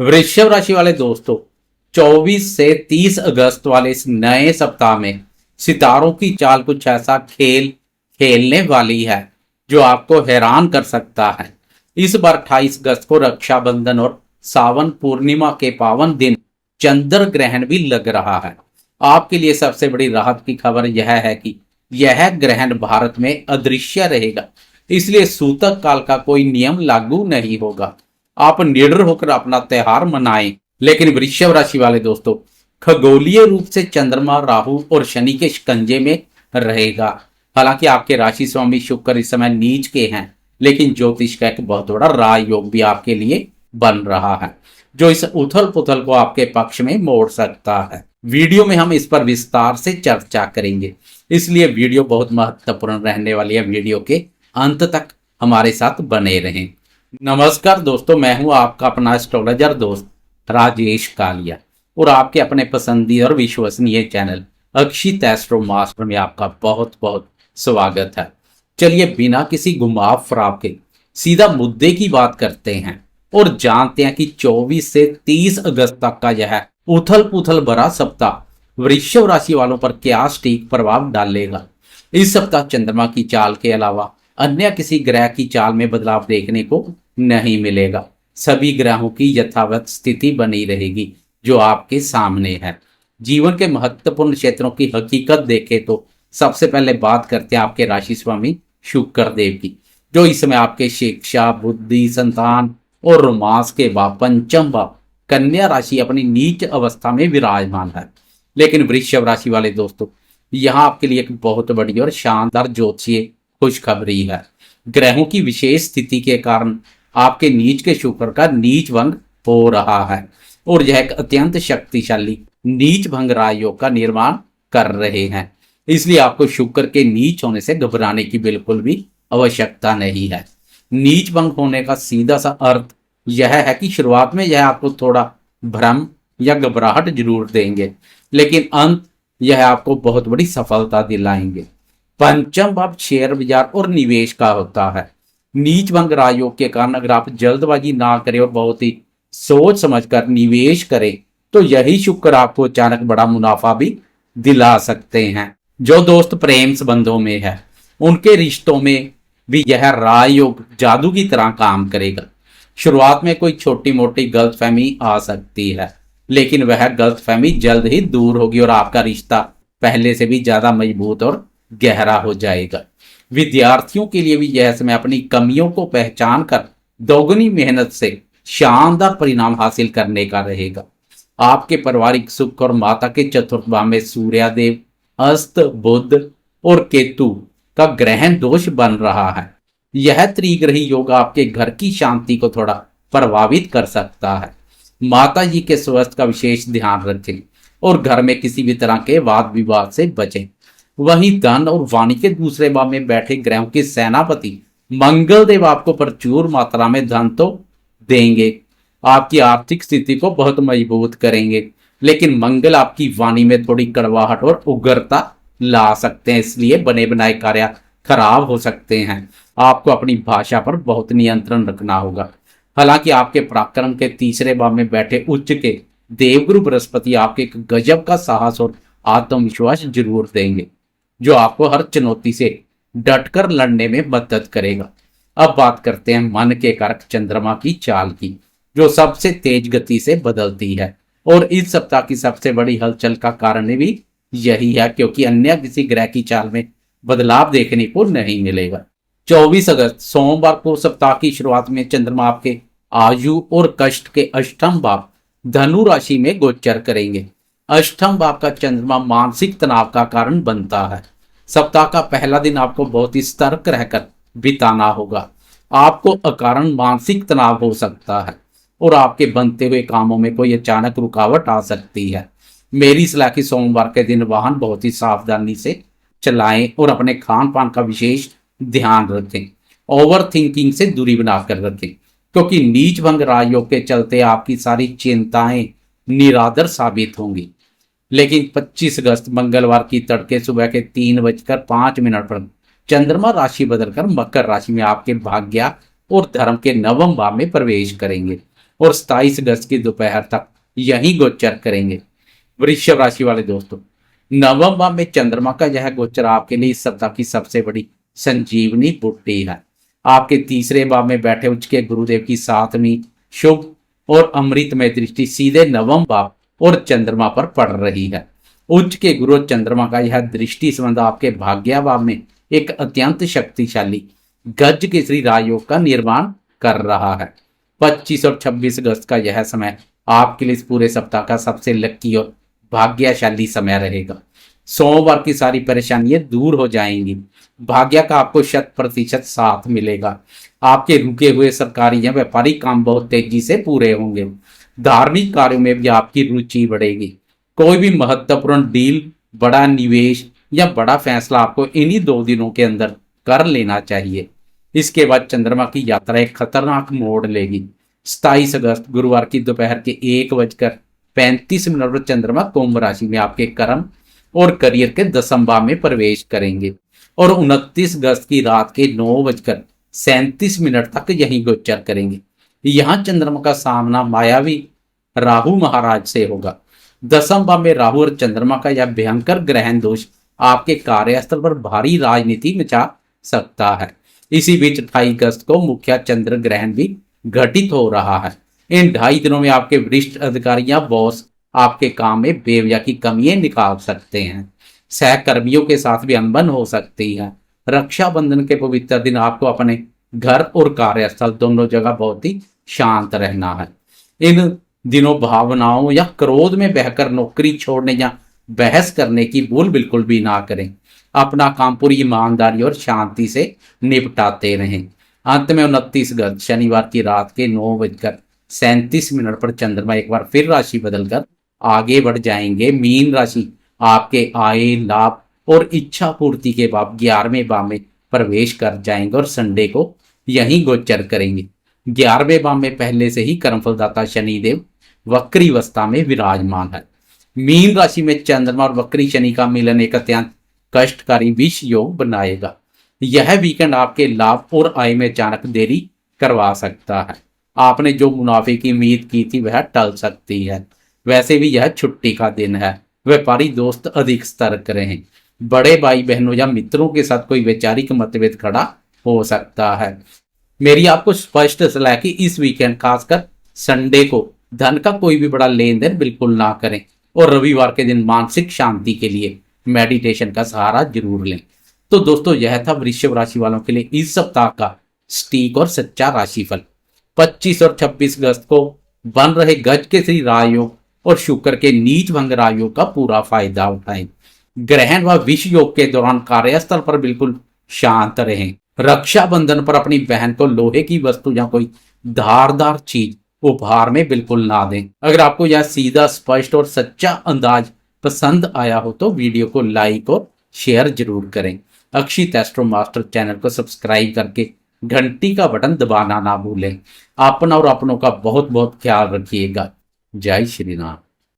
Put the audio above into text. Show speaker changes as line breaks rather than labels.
वृषभ राशि वाले दोस्तों, 24 से 30 अगस्त वाले इस नए सप्ताह में सितारों की चाल कुछ ऐसा खेल खेलने वाली है जो आपको हैरान कर सकता है। इस बार 28 अगस्त को रक्षाबंधन और सावन पूर्णिमा के पावन दिन चंद्र ग्रहण भी लग रहा है। आपके लिए सबसे बड़ी राहत की खबर यह है कि यह ग्रहण भारत में अदृश्य रहेगा, इसलिए सूतक काल का कोई नियम लागू नहीं होगा। आप निडर होकर अपना त्योहार मनाएं। लेकिन वृषभ राशि वाले दोस्तों, खगोलीय रूप से चंद्रमा राहु और शनि के शिकंजे में रहेगा। हालांकि आपके राशि स्वामी शुक्र इस समय नीच के हैं, लेकिन ज्योतिष का एक बहुत बड़ा राजयोग भी आपके लिए बन रहा है जो इस उथल पुथल को आपके पक्ष में मोड़ सकता है। वीडियो में हम इस पर विस्तार से चर्चा करेंगे, इसलिए वीडियो बहुत महत्वपूर्ण रहने वाली है। वीडियो के अंत तक हमारे साथ बने रहें। नमस्कार दोस्तों, मैं हूं आपका अपना एस्ट्रोलॉजर दोस्त राजेश कालिया और आपके अपने पसंदीदा और विश्वसनीय चैनल अक्षित एस्ट्रो मास्टर में आपका बहुत बहुत स्वागत है। चलिए बिना किसी घुमाव फराव के सीधा मुद्दे की बात करते हैं और जानते हैं कि 24 से 30 अगस्त तक का यह उथल पुथल भरा सप्ताह वृषभ राशि वालों पर क्या सटीक प्रभाव डालेगा। इस सप्ताह चंद्रमा की चाल के अलावा अन्य किसी ग्रह की चाल में बदलाव देखने को नहीं मिलेगा। सभी ग्रहों की यथावत स्थिति बनी रहेगी जो आपके सामने है। जीवन के महत्वपूर्ण क्षेत्रों की हकीकत देखें तो सबसे पहले बात करते हैं आपके राशि स्वामी शुक्र देव की, जो इस समय आपके शिक्षा, बुद्धि, संतान और रोमांस के भाव पंचम भाव कन्या राशि अपनी नीच अवस्था में विराजमान है। लेकिन वृषभ राशि वाले दोस्तों, यहाँ आपके लिए एक बहुत बड़ी और शानदार ज्योतिषीय खुशखबरी है। ग्रहों की विशेष स्थिति के कारण आपके नीच के शुक्र का नीच भंग हो रहा है और यह एक अत्यंत शक्तिशाली नीच भंग राजयोग का निर्माण कर रहे हैं। इसलिए आपको शुक्र के नीच होने से घबराने की बिल्कुल भी आवश्यकता नहीं है। नीच भंग होने का सीधा सा अर्थ यह है कि शुरुआत में यह आपको थोड़ा भ्रम या घबराहट जरूर देंगे, लेकिन अंत यह आपको बहुत बड़ी सफलता दिलाएंगे। पंचम भाव शेयर बाजार और निवेश का होता है। नीच भंग राजयोग के कारण अगर आप जल्दबाजी ना करें और बहुत ही सोच समझकर निवेश करें तो यही शुक्र आपको अचानक बड़ा मुनाफा भी दिला सकते हैं। जो दोस्त प्रेम संबंधों में है उनके रिश्तों में भी यह राजयोग जादू की तरह काम करेगा। शुरुआत में कोई छोटी मोटी गलतफहमी आ सकती है, लेकिन वह गलतफहमी जल्द ही दूर होगी और आपका रिश्ता पहले से भी ज्यादा मजबूत और गहरा हो जाएगा। विद्यार्थियों के लिए भी यह समय अपनी कमियों को पहचान कर दोगुनी मेहनत से शानदार परिणाम हासिल करने का रहेगा। आपके पारिवारिक सुख और माता के चतुर्थ भाव में सूर्यदेव, अस्त, बुध और केतु का ग्रहण दोष बन रहा है। यह त्रिग्रही योग आपके घर की शांति को थोड़ा प्रभावित कर सकता है। माता जी के स्वास्थ्य का विशेष ध्यान रखें और घर में किसी भी तरह के वाद विवाद से बचें। वहीं धन और वाणी के दूसरे भाव में बैठे ग्रहों के सेनापति मंगल देव आपको प्रचुर मात्रा में धन तो देंगे, आपकी आर्थिक स्थिति को बहुत मजबूत करेंगे, लेकिन मंगल आपकी वाणी में थोड़ी कड़वाहट और उग्रता ला सकते हैं, इसलिए बने बनाए कार्य खराब हो सकते हैं। आपको अपनी भाषा पर बहुत नियंत्रण रखना होगा। हालांकि आपके पराक्रम के तीसरे भाव में बैठे उच्च के देवगुरु बृहस्पति आपके एक गजब का साहस और आत्मविश्वास जरूर देंगे जो आपको हर चुनौती से डटकर लड़ने में मदद करेगा। अब बात करते हैं मन के कारक चंद्रमा की चाल की, जो सबसे तेज गति से बदलती है और इस सप्ताह की सबसे बड़ी हलचल का कारण भी यही है, क्योंकि अन्य किसी ग्रह की चाल में बदलाव देखने को नहीं मिलेगा। 24 अगस्त सोमवार को सप्ताह की शुरुआत में चंद्रमा आपके आयु और कष्ट के अष्टम भाव धनु राशि में गोचर करेंगे। अष्टम भाव का चंद्रमा मानसिक तनाव का कारण बनता है। सप्ताह का पहला दिन आपको बहुत ही सतर्क रहकर बिताना होगा। आपको अकारण मानसिक तनाव हो सकता है और आपके बनते हुए कामों में कोई अचानक रुकावट आ सकती है। मेरी सलाह की सोमवार के दिन वाहन बहुत ही सावधानी से चलाएं और अपने खान पान का विशेष ध्यान रखें। ओवर थिंकिंग से दूरी बनाकर रखें, क्योंकि नीच भंग राजयोग के चलते आपकी सारी चिंताएं निरादर साबित होंगी। लेकिन 25 अगस्त मंगलवार की तड़के सुबह के 3:05 पर चंद्रमा राशि बदलकर मकर राशि में आपके भाग्य और धर्म के नवम भाव में प्रवेश करेंगे और 27 अगस्त की दोपहर तक यही गोचर करेंगे। वृषभ राशि वाले दोस्तों, नवम भाव में चंद्रमा का यह गोचर आपके लिए इस सप्ताह की सबसे बड़ी संजीवनी बूटी है। आपके तीसरे भाव में बैठे उच्च के गुरुदेव की 7वीं शुभ और अमृतमय दृष्टि सीधे नवम भाव और चंद्रमा पर पड़ रही है। उच्च के गुरु चंद्रमा का यह दृष्टि संबंध आपके भाग्य भाव में एक अत्यंत शक्तिशाली गज केसरी राजयोग का निर्माण कर रहा है। 25 और 26 अगस्त का यह समय आपके लिए इस पूरे सप्ताह का सबसे लकी और भाग्यशाली समय रहेगा। सोमवार की सारी परेशानियां दूर हो जाएंगी। भाग्य का आपको 100% साथ मिलेगा। आपके रुके हुए सरकारी या व्यापारिक काम बहुत तेजी से पूरे होंगे। धार्मिक कार्यों में भी आपकी रुचि बढ़ेगी। कोई भी महत्वपूर्ण डील, बड़ा निवेश या बड़ा फैसला आपको इन्हीं 2 दिनों के अंदर कर लेना चाहिए। इसके बाद चंद्रमा की यात्रा एक खतरनाक मोड़ लेगी। 27 अगस्त गुरुवार की दोपहर के 1:35 पर चंद्रमा कुंभ राशि में आपके कर्म और करियर के 10वें भाव में प्रवेश करेंगे और 29 अगस्त की रात के 9:37 तक यही गोचर करेंगे। यहाँ चंद्रमा का सामना मायावी राहु महाराज से होगा। 10वें भाव में राहु और चंद्रमा का यह भयंकर ग्रहण दोष आपके कार्यस्थल पर भारी राजनीति मचा सकता है। इसी बीच 28 अगस्त को मुख्य चंद्र ग्रहण भी घटित हो रहा है। इन 2.5 दिनों में आपके वरिष्ठ अधिकारी या बॉस आपके काम में बेवजह की कमियां निकाल सकते हैं। सहकर्मियों के साथ भी अनबन हो सकती है। रक्षाबंधन के पवित्र दिन आपको अपने घर और कार्यस्थल दोनों जगह बहुत ही शांत रहना है। इन दिनों भावनाओं या क्रोध में बहकर नौकरी छोड़ने या बहस करने की भूल बिल्कुल भी ना करें। अपना काम पूरी ईमानदारी और शांति से निपटाते रहें। अंत में 29 अगस्त शनिवार की रात के 9:37 पर चंद्रमा एक बार फिर राशि बदलकर आगे बढ़ जाएंगे। मीन राशि आपके आय, लाभ और इच्छा पूर्ति के भाव 11वें भाव में प्रवेश कर जाएंगे और संडे को यहीं गोचर करेंगे। 11वें भाव में पहले से ही कर्मफलदाता शनिदेव वक्री अवस्था में विराजमान है। मीन राशि में चंद्रमा और वक्री शनि का मिलन एक अत्यंत कष्टकारी विष योग बनाएगा। यह वीकेंड आपके लाभ और आय में अचानक देरी करवा सकता है। आपने जो मुनाफे की उम्मीद की थी वह टल सकती है। वैसे भी यह छुट्टी का दिन है। व्यापारी दोस्त अधिक सतर्क रहें। बड़े भाई बहनों या मित्रों के साथ कोई वैचारिक मतभेद खड़ा हो सकता है। मेरी आपको स्पष्ट सलाह कि इस वीकेंड खासकर संडे को धन का कोई भी बड़ा लेन देन बिल्कुल ना करें और रविवार के दिन मानसिक शांति के लिए मेडिटेशन का सहारा जरूर लें। तो दोस्तों, यह था वृषभ राशि वालों के लिए इस सप्ताह का सटीक और सच्चा राशिफल। 25 और 26 अगस्त को बन रहे गज के श्री राजयोग और शुक्र के नीच भंग राजयोग का पूरा फायदा उठाएं। ग्रहण व विष योग के दौरान कार्यस्थल पर बिल्कुल शांत रहें। रक्षाबंधन पर अपनी बहन को लोहे की वस्तु या कोई धारदार चीज उपहार में बिल्कुल ना दें। अगर आपको यह सीधा, स्पष्ट और सच्चा अंदाज पसंद आया हो तो वीडियो को लाइक और शेयर जरूर करें। अक्षित एस्ट्रो मास्टर चैनल को सब्सक्राइब करके घंटी का बटन दबाना ना भूलें। अपना और अपनों का बहुत बहुत ख्याल रखिएगा। जय श्री राम।